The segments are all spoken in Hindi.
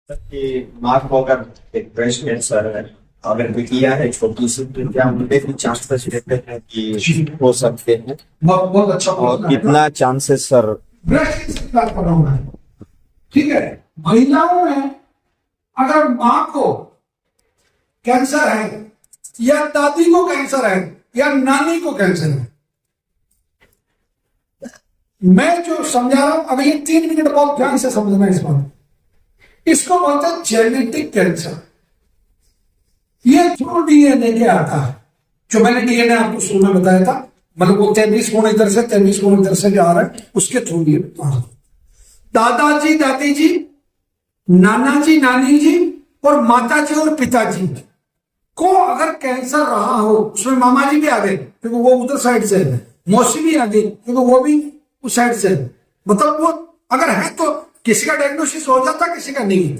कि माँ को अगर एक ब्रेस्ट कैंसर है, अगर बिटिया है छोटी सी, तो क्या उनके भी चांसेस रहते हैं कि हो सकते हैं? बहुत बहुत अच्छा और क्वेश्चन है। कितना चांसेस सर? ब्रेस्ट कैंसर की बात कर रहा हूं मैं। ठीक है, महिलाओं में अगर मां को कैंसर है या दादी को कैंसर है या नानी को कैंसर है, मैं जो समझा रहा हूं अभी ये 3 मिनट बहुत ध्यान से समझना इस बात। इसको बोलते हैं जेनेटिक कैंसर। ये थ्रू डीएनए के आता है। जो मैंने डीएनए आपको शुरू में बताया था, मतलब वो 23 गुण इधर से 23 गुण इधर से जो आ रहा है उसके थ्रू डीएनए। दादाजी दादी जी, नाना जी नानी जी और माता जी और पिताजी को अगर कैंसर रहा हो, उसमें मामा जी भी आ गए क्योंकि वो उधर साइड से है, मौसी भी आ गई क्योंकि वो भी उस साइड से है, मतलब वो अगर है तो किसी का डायग्नोसिस हो जाता, किसी का नहीं।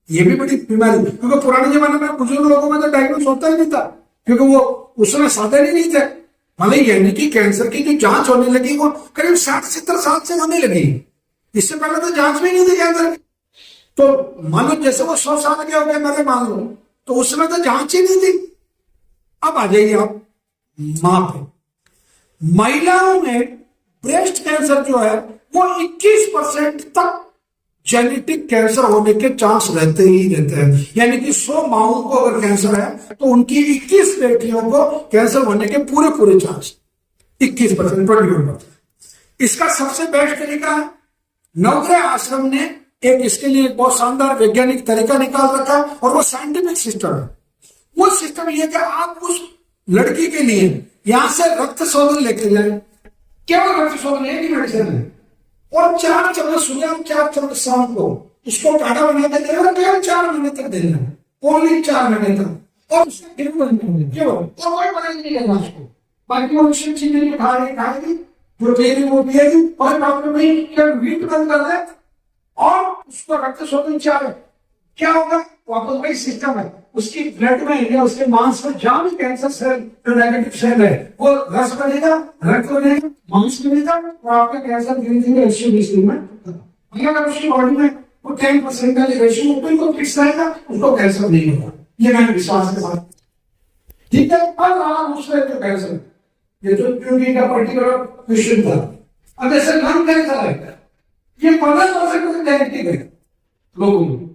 ये भी बड़ी बीमारी, क्योंकि पुराने जमाने में बुजुर्ग लोगों में तो डायग्नोस होता ही नहीं था, क्योंकि वो उसमें साधन ही नहीं थे। मतलब यानी कि कैंसर की जो जांच होने लगी वो करीब 60-70 साल से होने लगी। इससे पहले तो जांच भी नहीं थी कैंसर की। तो मान लो जैसे वो 100 साल के हो गए मेरे, मान लो, तो उसमें तो जांच ही नहीं थी। अब आ जाइए आप मां पे। महिलाओं में ब्रेस्ट कैंसर जो है वो 21% तक जेनेटिक कैंसर होने के चांस रहते ही रहते हैं। यानी कि 100 माओं को अगर कैंसर है तो उनकी 21 बेटियों को कैंसर होने के पूरे पूरे चांस 21%, 21%। इसका सबसे बेस्ट तरीका है, नवग्रह आश्रम ने एक इसके लिए एक बहुत शानदार वैज्ञानिक तरीका निकाल रखा है, और वो साइंटिफिक सिस्टम है। वो सिस्टम ये कि आप उस लड़की के लिए यहां से रक्त शोधन लेके जाए, केवल रक्त शोधन, एक ही मेडिसिन है, और 4 चम्मच सुबह और 4 चम्मच शाम को उसको काढ़ा बना के देना, केवल 4 महीने तक देना, ओनली 4 महीने तक। और उससे केवल और कोई बनाई नहीं लेना उसको, बाकी वो चीजें खाएगी, प्रोटीन वो पिएगी, और प्रॉब्लम नहीं, केवल वीट बंद कर दे और उसको रक्त शोधन चाहे, क्या होगा? वापस वही सिस्टम है, उसकी ब्लड में या उसके मांस में जहां भी कैंसर सेल जो नेगेटिव सेल है वो रस बनेगा, रक्त बनेगा, मांस बनेगा, और आपका कैंसर धीरे धीरे 120 दिन में। अगर उसकी बॉडी में वो 10% का रेशियो बिल्कुल फिक्स रहेगा, उसको कैंसर नहीं होगा। ये मैंने विश्वास के साथ, ठीक है। अब रहा दूसरे जो कैंसर, ये जो ट्यूबिंग का पर्टिकुलर क्वेश्चन था, अब जैसे लंग कैंसर है, ये 15% जेनेटिक है लोगों में।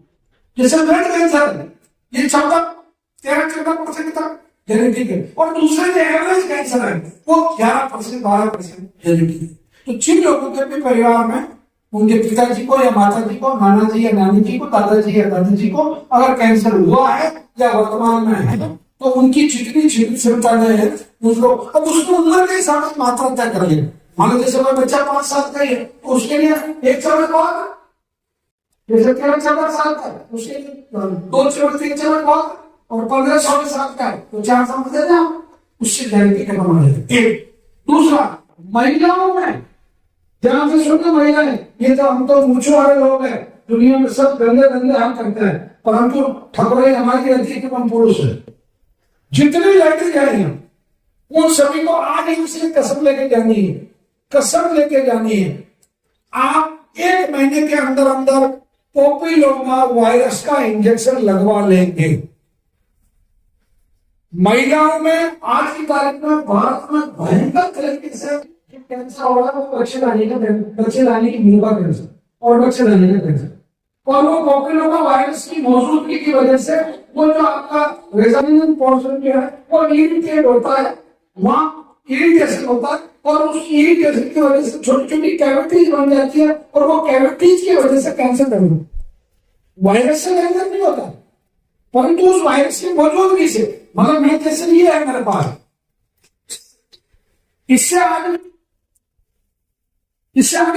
जैसे ब्लड कैंसर है, ये 13-14% तक जेनेटिक है, और दूसरे जो एवरेज कैंसर है वो 11%, 12% जेनेटिक है। तो जिन लोगों के भी परिवार में उनके पिताजी को या माता जी को, नाना जी या नानी जी को, दादाजी या दादी जी को अगर कैंसर हुआ है या वर्तमान में है, तो उनकी जितनी संतानें हैं उनको, अब उसको उम्र के हिसाब से मात्रा तय करेंगे। मान लो जैसे कोई बच्चा 5 साल का है तो उसके लिए 1 चम्मच बहुत, जैसे 13-14 साल का है उसके लिए 2 चम्मच 3 चम्मच बहुत, और 15-16 साल का है तो 4 चम्मच दे दें, उससे जेनेटिक कम हो जाती है। दूसरा, महिलाओं में ध्यान से सुनना, महिलाएं, ये तो हम तो मूछों वाले लोग हैं, दुनिया में सब गंदे गंदे हम करते हैं, परंतु ठकुराई हमारी रहती है कि हम पुरुष है। जितनी लड़की जाएंगे उन सभी को आज ही उससे कसम लेके जानी है, कसम लेके जानी है, आप 1 महीने के अंदर अंदर पोपिलोमा वायरस का इंजेक्शन लगवा लेंगे। महिलाओं में आज की तारीख में भारत में भयंकर तरीके से कैंसर हो रहा है, वो बच्चे लाने की मीवा कैंसर और बच्चे लाने का कैंसर, और वो पोपिलोमा वायरस की मौजूदगी की वजह से वो जो आपका रेजोनेंस पोर्शन जो है वो इरिटेट होता है, वहां इरिटेशन होता है, और उस इरिटेशन की वजह से छोटी छोटी कैविटीज बन जाती है, और वो कैविटीज की वजह से कैंसर बन जाता है। वायरस से कैंसर नहीं होता, परंतु उस वायरस की मौजूदगी से, मतलब मैं कैसे ये है मेरे पास, इससे आदमी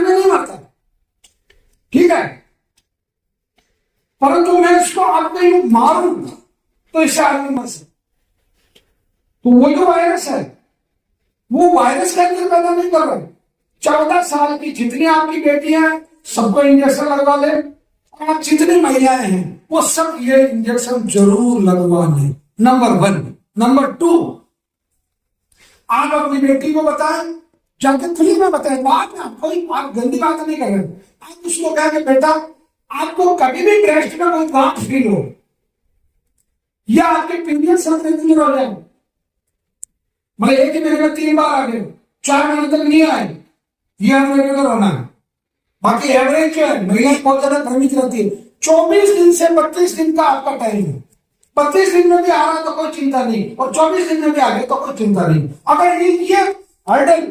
नहीं मरता, ठीक है, परंतु मैं इसको आदमी मारूंगा तो इससे आदमी मर सकता। तो वो जो वायरस है वो वायरस कैंसर पैदा नहीं कर रहे। 14 साल की जितनी आपकी बेटियां हैं सबको इंजेक्शन लगवा ले, आप जितनी महिलाएं हैं वो सब ये इंजेक्शन जरूर लगवा लें, नंबर 1। नंबर 2, आप अपनी बेटी को बताएं, जाके फ्री में बताएं, बात में कोई आप गंदी बात नहीं कर रहे, आप उसको कहें कि बेटा आपको कभी भी ब्रेस्ट में कोई गांठ फील हो या आपके पीरियड सब रेगुलर हो जाए, मतलब एक ही महीने में 3 बार आ गए, 4 महीने तक नहीं आए, ये अनरेगुलर होना है। बाकी एवरेज जो है, महिला बहुत ज्यादा भ्रमित रहती है। 24 दिन से 32 दिन का आपका टाइम है। 32 दिन में भी आ रहा तो कोई चिंता नहीं, और 24 दिन में भी आ गया तो कोई चिंता नहीं। अगर ये हर्डल,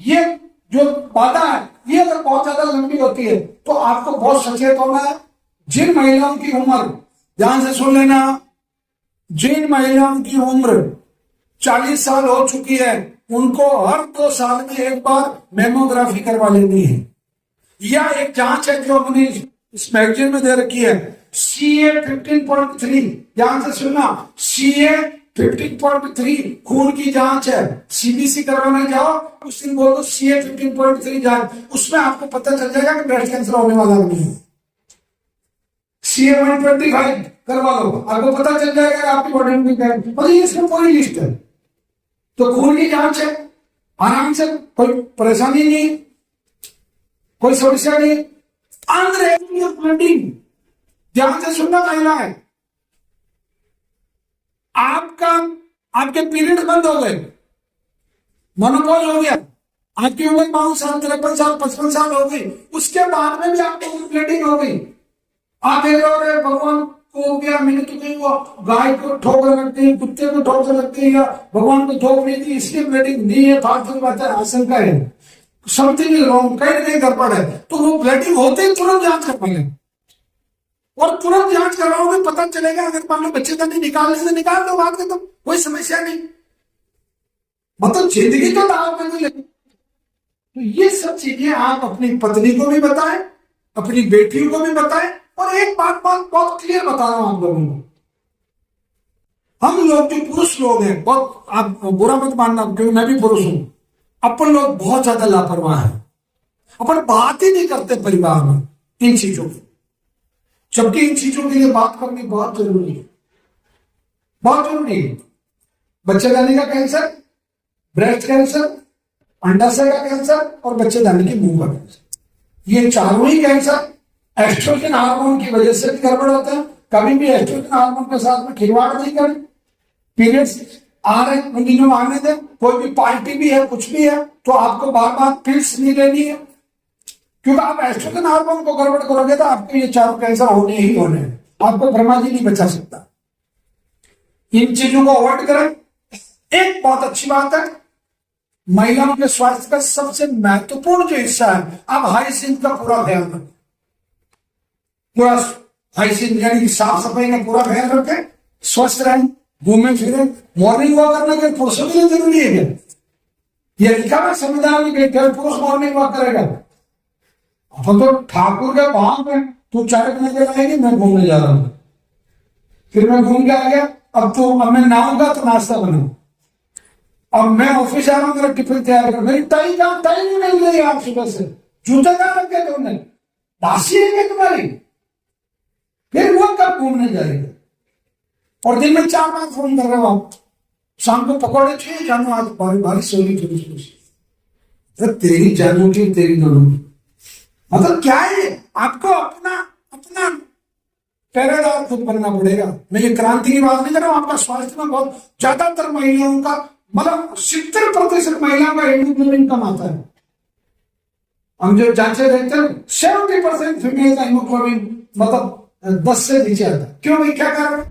ये जो बाधा है, ये अगर बहुत ज्यादा लंबी होती है तो आपको बहुत सचेत होना है। जिन महिलाओं की उम्र, ध्यान से सुन लेना, जिन महिलाओं की उम्र 40 साल हो चुकी है, उनको हर 2 साल में एक बार मेमोग्राफी करवा लेनी है। या एक जांच है जो हमने इस मैगजीन में दे रखी है, CA 15.3, ध्यान से सुनना, CA 15.3 खून की जांच है। CBC करवाने जाओ, उस दिन बोलो CA 15.3 जांच, उसमें आपको पता चल जाएगा कि ब्रेस्ट कैंसर होने वाला नहीं है। CA 125 करवा लो, आपको पता चल जाएगा कि आपकी बॉडी में क्या है। मतलब ये इसमें पूरी लिस्ट है। तो खून की जांच है, आराम से, कोई परेशानी नहीं, कोई समस्या नहीं। अनरेगुलर ब्लीडिंग, ध्यान से सुनना महिला है, आपके पीरियड बंद हो गए, मोनोपॉज हो गया, आपकी उम्र 52 साल, 53 साल, 55 साल हो गई, उसके बाद में भी आपको ब्लीडिंग हो गई, आप भगवान को हो गया, मैंने तो कहीं वो गाय को ठोक रखते हैं, कुत्ते को ठोक रखते हैं, या भगवान को ठोक नहीं थी इसलिए ब्लीडिंग नहीं है, फालतू की बात है, आशंका है, समथिंग इज रॉन्ग, कहीं ना कहीं गड़बड़ है, तो वो ब्लीडिंग होते ही तुरंत जांच करवाएंगे, और तुरंत जांच करवाओगे, पता चलेगा। अगर मान लो बच्चे का नहीं निकालने से निकाल दो, बात खत्म, कोई समस्या नहीं, मतलब जिंदगी तो दाव में नहीं लगी। तो ये सब चीजें आप अपनी पत्नी को भी बताएं, अपनी बेटियों को भी बताएं, और एक बात बहुत क्लियर बता रहा हूं आप लोगों को, हम लोग जो पुरुष लोग हैं, बहुत, आप बुरा मत मानना क्योंकि मैं भी पुरुष हूं, अपन लोग बहुत ज्यादा लापरवाह हैं, अपन बात ही नहीं करते परिवार में इन चीजों की, जबकि इन चीजों के लिए बात करनी बहुत जरूरी है, बहुत जरूरी है। बच्चेदानी का कैंसर, ब्रेस्ट कैंसर, अंडाशय का कैंसर और बच्चेदानी के मुंह का कैंसर, ये चारों ही कैंसर एस्ट्रोजन हार्मोन की वजह से भी गड़बड़ होता है। कभी भी एस्ट्रोजन हार्मोन के साथ में खिलवाड़ नहीं करें। पीरियड्स आ रहे उन दिनों में आने दें, कोई भी पार्टी भी है, कुछ भी है, तो आपको बार बार पिल्स नहीं लेनी है, क्योंकि आप एस्ट्रोजन हार्मोन को गड़बड़ करोगे तो आपको ये चारों कैंसर होने ही होने हैं, आपको ब्रह्मा जी नहीं बचा सकता। इन चीजों को अवॉइड करें। एक बहुत अच्छी बात है, महिलाओं के स्वास्थ्य का सबसे महत्वपूर्ण जो हिस्सा है, आप हाइजीन का पूरा ध्यान रखें, पूरा हाइजीन यानी कि साफ सफाई का पूरा ध्यान रखें, स्वस्थ रहें, घूमे फिरे, मॉर्निंग वॉक करना के पुरुषों के लिए जरूरी है क्या? ये लिखा है संविधान में कि पुरुष मॉर्निंग वॉक करेगा। अब तो ठाकुर के भाव में तू 4 बजे आएगी, मैं घूमने जा रहा हूं, फिर मैं घूम के आ गया, अब मैं नहाऊंगा तो नाश्ता बनाऊ, अब मैं ऑफिस आ रहा हूँ, मेरा टिफिन तैयार कर, मेरी टाई नहीं मिल रही आप सुबह से, जूते कहाँ रखे तुमने, दासी है क्या तुम्हारी, फिर वो कब घूमने जाएगा? और दिन में 4 बार फोन कर रहे हो आप, शाम को पकौड़े चाहिए, जानो आज बारिश हो रही थी, तेरी जानू की तेरी दोनों, मतलब क्या है, आपको अपना पैराडाइज खुद बनना पड़ेगा। मैं ये क्रांति की बात नहीं कर रहा हूं, आपका स्वास्थ्य में बहुत ज्यादातर महिलाओं का, मतलब 70% महिलाओं का हीमोग्लोबिन कम आता है। हम जो जांचे देखते हैं 70% फीमेल का हीमोग्लोबिन मतलब 10 से नीचे आता है। क्यों भाई, क्या कारण?